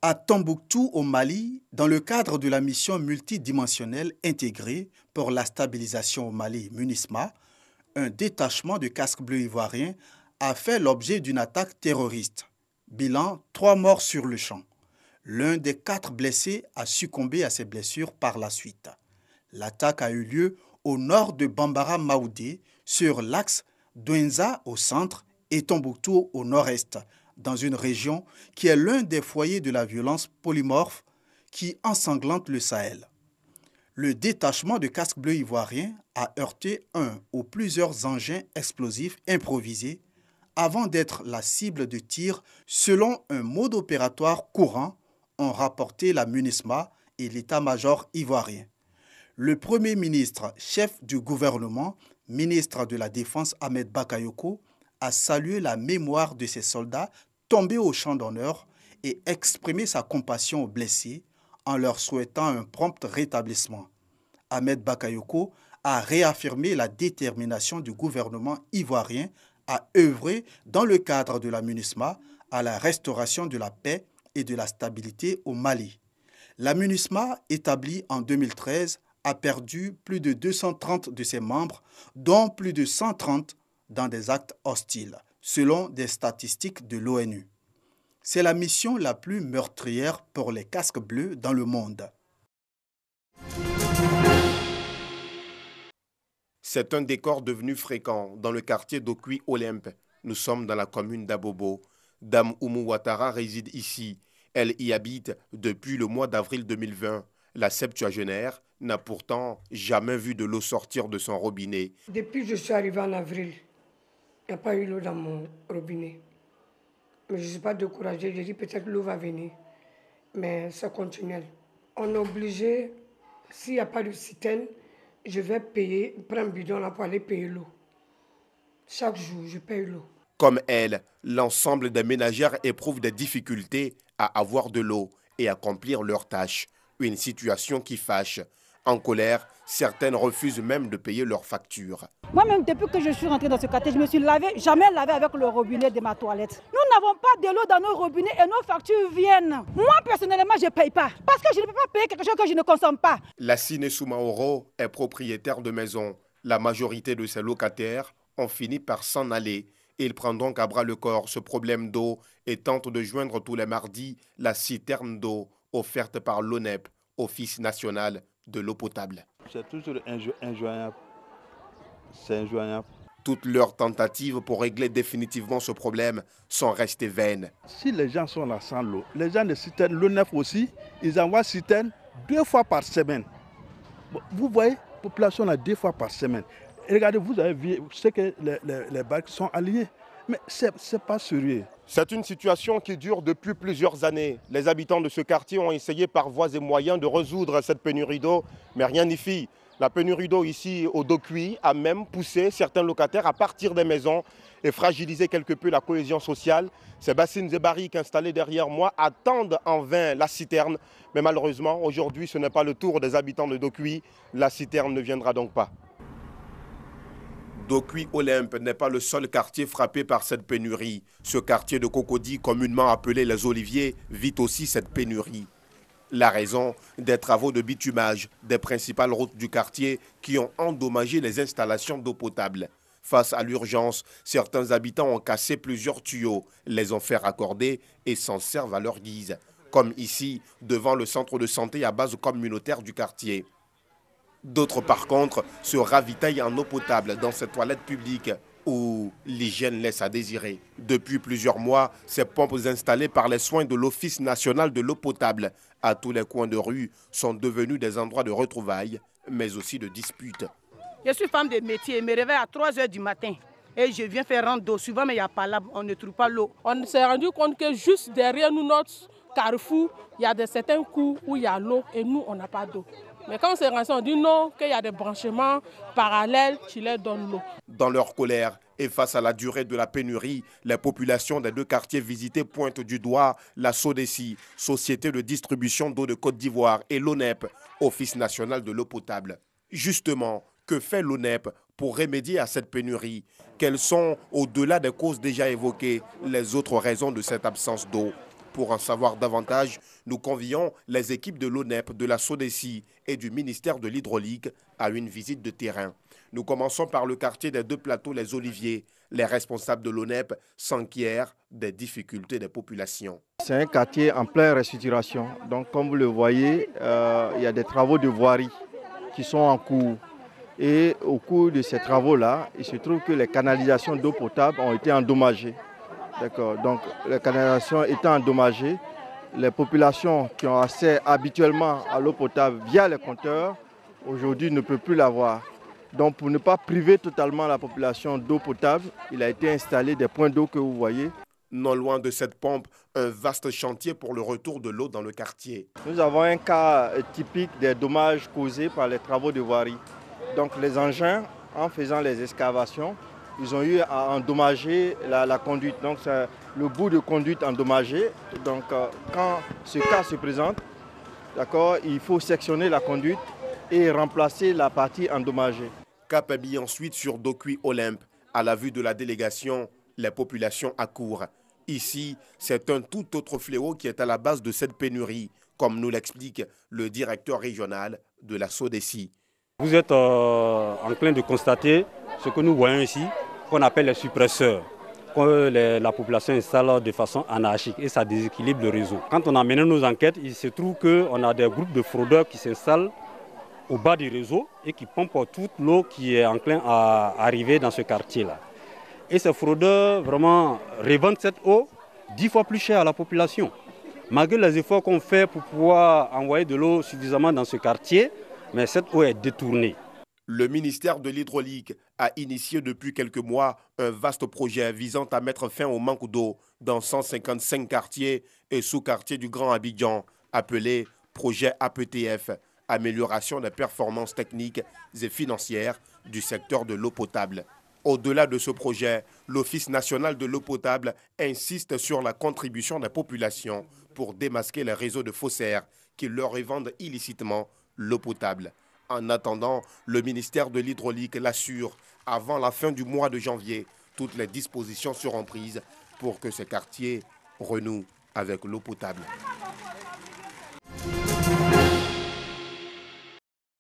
À Tombouctou, au Mali, dans le cadre de la mission multidimensionnelle intégrée pour la stabilisation au Mali, MUNISMA, un détachement de casques bleus ivoiriens a fait l'objet d'une attaque terroriste. Bilan, 3 morts sur le champ. L'un des 4 blessés a succombé à ses blessures par la suite. L'attaque a eu lieu au nord de Bambara Maoudé, sur l'axe Douenza au centre et Tombouctou au nord-est, dans une région qui est l'un des foyers de la violence polymorphe qui ensanglante le Sahel. Le détachement de casques bleus ivoiriens a heurté un ou plusieurs engins explosifs improvisés avant d'être la cible de tir selon un mode opératoire courant, ont rapporté la MUNISMA et l'état-major ivoirien. Le Premier ministre, chef du gouvernement, ministre de la Défense Ahmed Bakayoko, a salué la mémoire de ses soldats tombés au champ d'honneur et exprimé sa compassion aux blessés en leur souhaitant un prompt rétablissement. Ahmed Bakayoko a réaffirmé la détermination du gouvernement ivoirien à œuvrer dans le cadre de la MUNISMA à la restauration de la paix et de la stabilité au Mali. La MUNISMA, établie en 2013, a perdu plus de 230 de ses membres, dont plus de 130 dans des actes hostiles, selon des statistiques de l'ONU. C'est la mission la plus meurtrière pour les casques bleus dans le monde. C'est un décor devenu fréquent dans le quartier d'Okui-Olympe. Nous sommes dans la commune d'Abobo. Dame Oumou Ouattara réside ici. Elle y habite depuis le mois d'avril 2020. La septuagénaire n'a pourtant jamais vu de l'eau sortir de son robinet. Depuis que je suis arrivée en avril, il n'y a pas eu l'eau dans mon robinet. Mais je ne suis pas découragée. J'ai dit peut-être l'eau va venir. Mais c'est continuel. On est obligé, s'il n'y a pas de citerne, je vais payer, prendre un bidon là pour aller payer l'eau. Chaque jour, je paye l'eau. Comme elle, l'ensemble des ménagères éprouvent des difficultés à avoir de l'eau et accomplir leurs tâches. Une situation qui fâche. En colère, certaines refusent même de payer leurs factures. Moi-même, depuis que je suis rentrée dans ce quartier, je me suis jamais lavé avec le robinet de ma toilette. Nous n'avons pas de l'eau dans nos robinets et nos factures viennent. Moi, personnellement, je ne paye pas parce que je ne peux pas payer quelque chose que je ne consomme pas. Lassine Soumaoro est propriétaire de maison. La majorité de ses locataires ont fini par s'en aller. Il prend donc à bras le corps ce problème d'eau et tente de joindre tous les mardis la citerne d'eau offerte par l'ONEP, Office national de l'eau potable. C'est toujours injoignable. C'est injoignable. Toutes leurs tentatives pour régler définitivement ce problème sont restées vaines. Si les gens sont là sans l'eau, les gens de citerne, l'ONEF aussi, ils envoient citerne 2 fois par semaine. Vous voyez, la population là 2 fois par semaine. Et regardez, vous avez vu, c'est que les barques sont alignées. Mais ce n'est pas sérieux. C'est une situation qui dure depuis plusieurs années. Les habitants de ce quartier ont essayé par voies et moyens de résoudre cette pénurie d'eau, mais rien n'y fit. La pénurie d'eau ici au Dokui a même poussé certains locataires à partir des maisons et fragilisé quelque peu la cohésion sociale. Ces bassines et barriques installées derrière moi attendent en vain la citerne. Mais malheureusement, aujourd'hui, ce n'est pas le tour des habitants de Dokui. La citerne ne viendra donc pas. Dokui-Olympe n'est pas le seul quartier frappé par cette pénurie. Ce quartier de Cocody, communément appelé les Oliviers, vit aussi cette pénurie. La raison, des travaux de bitumage des principales routes du quartier qui ont endommagé les installations d'eau potable. Face à l'urgence, certains habitants ont cassé plusieurs tuyaux, les ont fait raccorder et s'en servent à leur guise. Comme ici, devant le centre de santé à base communautaire du quartier. D'autres, par contre, se ravitaillent en eau potable dans ces toilettes publiques où l'hygiène laisse à désirer. Depuis plusieurs mois, ces pompes installées par les soins de l'Office national de l'eau potable à tous les coins de rue sont devenues des endroits de retrouvailles, mais aussi de disputes. Je suis femme de métier, je me réveille à 3 h du matin et je viens faire rendre d'eau. Souvent, mais il n'y a pas là, on ne trouve pas l'eau. On s'est rendu compte que juste derrière nous, notre carrefour, il y a certains coups où il y a l'eau et nous, on n'a pas d'eau. Mais quand on s'est rendu, on dit non, qu'il y a des branchements parallèles qui leur donnent l'eau. Dans leur colère et face à la durée de la pénurie, les populations des 2 quartiers visités pointent du doigt la SODECI, Société de distribution d'eau de Côte d'Ivoire, et l'ONEP, Office national de l'eau potable. Justement, que fait l'ONEP pour remédier à cette pénurie? Quelles sont, au-delà des causes déjà évoquées, les autres raisons de cette absence d'eau? Pour en savoir davantage, nous convions les équipes de l'ONEP, de la SODECI et du ministère de l'Hydraulique à une visite de terrain. Nous commençons par le quartier des deux plateaux Les Oliviers. Les responsables de l'ONEP s'enquièrent des difficultés des populations. C'est un quartier en pleine restructuration. Donc comme vous le voyez, il y a des travaux de voirie qui sont en cours. Et au cours de ces travaux-là, il se trouve que les canalisations d'eau potable ont été endommagées. D'accord. Donc les canalisations étant endommagées, les populations qui ont accès habituellement à l'eau potable via les compteurs, aujourd'hui ne peuvent plus l'avoir. Donc pour ne pas priver totalement la population d'eau potable, il a été installé des points d'eau que vous voyez. Non loin de cette pompe, un vaste chantier pour le retour de l'eau dans le quartier. Nous avons un cas typique des dommages causés par les travaux de voirie. Donc les engins, en faisant les excavations, ils ont eu à endommager la conduite. Donc c'est le bout de conduite endommagé. Donc quand ce cas se présente, d'accord, il faut sectionner la conduite et remplacer la partie endommagée. Cap est mis ensuite sur Dokui Olympe. À la vue de la délégation, les populations accourent. Ici, c'est un tout autre fléau qui est à la base de cette pénurie, comme nous l'explique le directeur régional de la SODECI. Vous êtes enclin de constater ce que nous voyons ici, qu'on appelle les suppresseurs, que la population installe de façon anarchique et ça déséquilibre le réseau. Quand on a mené nos enquêtes, il se trouve qu'on a des groupes de fraudeurs qui s'installent au bas du réseau et qui pompent toute l'eau qui est enclin à arriver dans ce quartier-là. Et ces fraudeurs vraiment revendent cette eau 10 fois plus cher à la population. Malgré les efforts qu'on fait pour pouvoir envoyer de l'eau suffisamment dans ce quartier, mais cette eau est détournée. Le ministère de l'Hydraulique a initié depuis quelques mois un vaste projet visant à mettre fin au manque d'eau dans 155 quartiers et sous-quartiers du Grand Abidjan, appelé projet APTF, amélioration des performances techniques et financières du secteur de l'eau potable. Au-delà de ce projet, l'Office national de l'eau potable insiste sur la contribution des populations pour démasquer les réseaux de faussaires qui leur revendent illicitement l'eau potable. En attendant, le ministère de l'Hydraulique l'assure, avant la fin du mois de janvier, toutes les dispositions seront prises pour que ces quartiers renouent avec l'eau potable.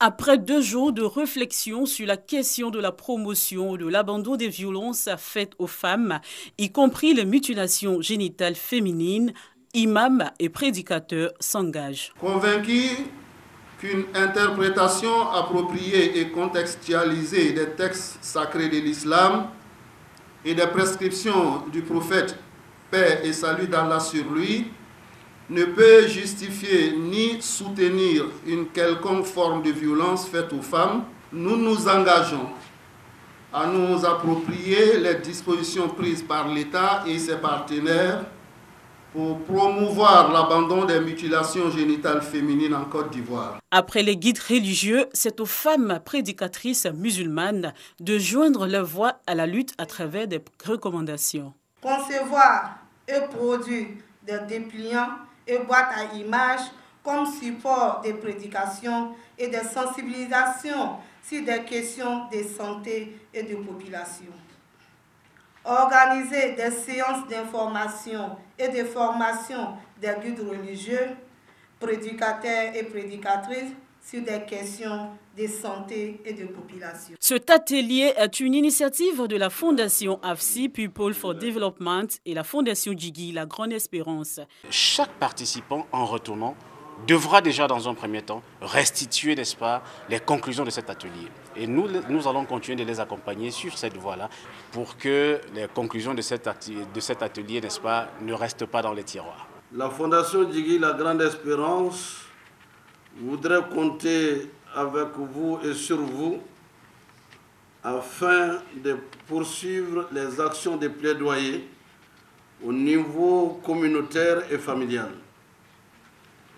Après 2 jours de réflexion sur la question de la promotion de l'abandon des violences faites aux femmes, y compris les mutilations génitales féminines, imams et prédicateurs s'engagent. Convaincus qu'une interprétation appropriée et contextualisée des textes sacrés de l'islam et des prescriptions du prophète, paix et salut d'Allah sur lui, ne peut justifier ni soutenir une quelconque forme de violence faite aux femmes, nous nous engageons à nous approprier les dispositions prises par l'État et ses partenaires pour promouvoir l'abandon des mutilations génitales féminines en Côte d'Ivoire. Après les guides religieux, c'est aux femmes prédicatrices musulmanes de joindre leur voix à la lutte à travers des recommandations. Concevoir et produire des dépliants et boîtes à images comme support des prédications et des sensibilisations sur des questions de santé et de population. Organiser des séances d'information et de formation des guides religieux, prédicateurs et prédicatrices sur des questions de santé et de population. Cet atelier est une initiative de la Fondation AFSI People for Development et la Fondation Djigui, La Grande Espérance. Chaque participant, en retournant, devra déjà dans un premier temps restituer, n'est-ce pas, les conclusions de cet atelier. Et nous allons continuer de les accompagner sur cette voie-là pour que les conclusions de cet atelier, n'est-ce pas, ne restent pas dans les tiroirs. La Fondation Djigui, La Grande Espérance voudrait compter avec vous et sur vous afin de poursuivre les actions de plaidoyer au niveau communautaire et familial.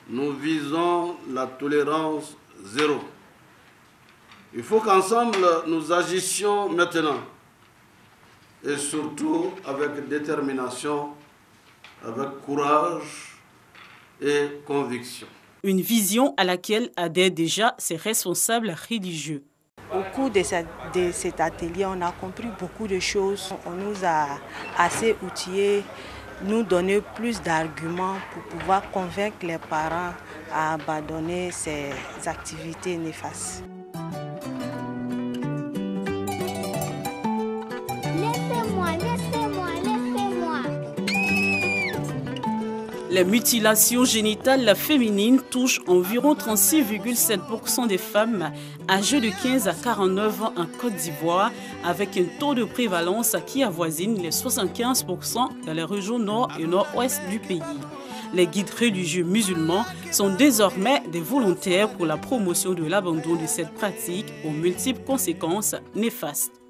Nous visons la tolérance zéro. Il faut qu'ensemble nous agissions maintenant et surtout avec détermination, avec courage et conviction. Une vision à laquelle adhèrent déjà ses responsables religieux. Au cours de cet atelier, on a compris beaucoup de choses. On nous a assez outillés nous donner plus d'arguments pour pouvoir convaincre les parents à abandonner ces activités néfastes. Les mutilations génitales féminines touchent environ 36,7% des femmes âgées de 15 à 49 ans en Côte d'Ivoire, avec un taux de prévalence qui avoisine les 75% dans les régions nord et nord-ouest du pays. Les guides religieux musulmans sont désormais des volontaires pour la promotion de l'abandon de cette pratique aux multiples conséquences néfastes.